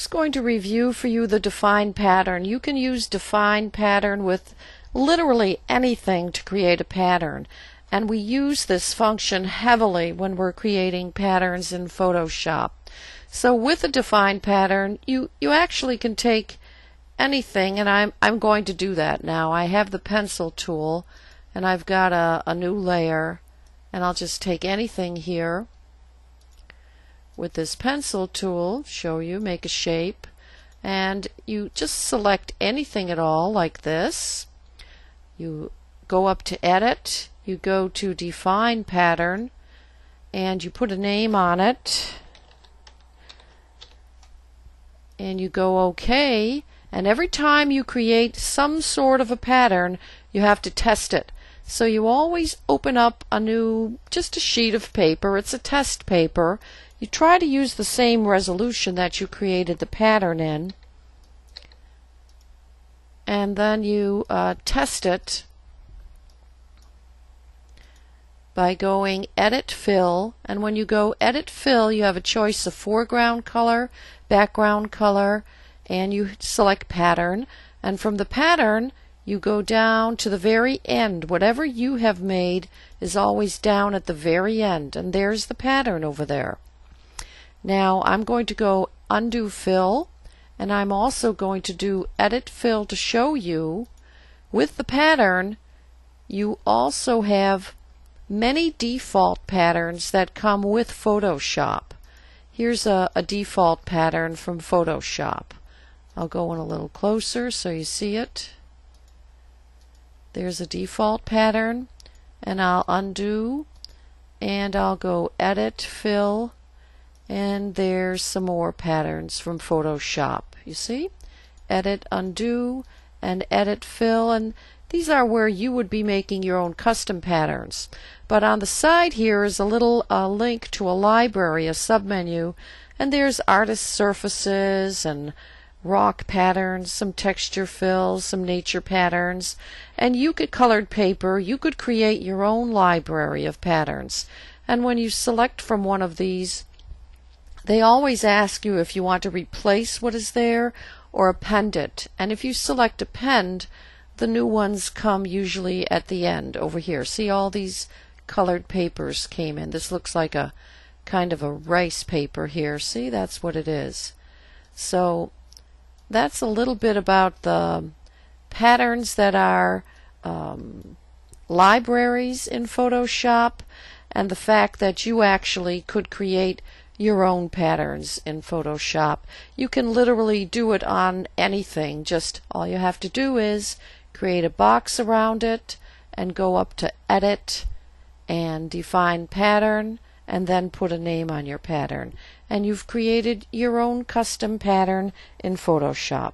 just going to review for you the define pattern. You can use define pattern with literally anything to create a pattern. And we use this function heavily when we're creating patterns in Photoshop. So with a define pattern, you actually can take anything, and I'm going to do that now. I have the pencil tool, and I've got a new layer, and I'll just take anything here with this pencil tool, show you, make a shape, and you just select anything at all like this. You go up to edit, you go to define pattern, and you put a name on it, and you go OK, and every time you create some sort of a pattern you have to test it. So you always open up a new, just a sheet of paper, it's a test paper. You try to use the same resolution that you created the pattern in, and then you test it by going Edit Fill, and when you go Edit Fill you have a choice of foreground color, background color, and you select Pattern, and from the pattern you go down to the very end. Whatever you have made is always down at the very end, and there's the pattern over there. Now I'm going to go Undo Fill, and I'm also going to do Edit Fill to show you with the pattern you also have many default patterns that come with Photoshop. Here's a default pattern from Photoshop. I'll go in a little closer so you see it. There's a default pattern, and I'll undo, and I'll go Edit Fill, and there's some more patterns from Photoshop. You see? Edit, undo, and Edit Fill, and these are where you would be making your own custom patterns. But on the side here is a little link to a library, a submenu, and there's artist surfaces and rock patterns, some texture fills, some nature patterns, and you could colored paper, you could create your own library of patterns. And when you select from one of these, they always ask you if you want to replace what is there or append it. And if you select append, the new ones come usually at the end over here. See, all these colored papers came in. This looks like a kind of a rice paper here. See, that's what it is. So that's a little bit about the patterns that are libraries in Photoshop, and the fact that you actually could create your own patterns in Photoshop. You can literally do it on anything. Just all you have to do is create a box around it and go up to Edit and Define Pattern, and then put a name on your pattern, and you've created your own custom pattern in Photoshop.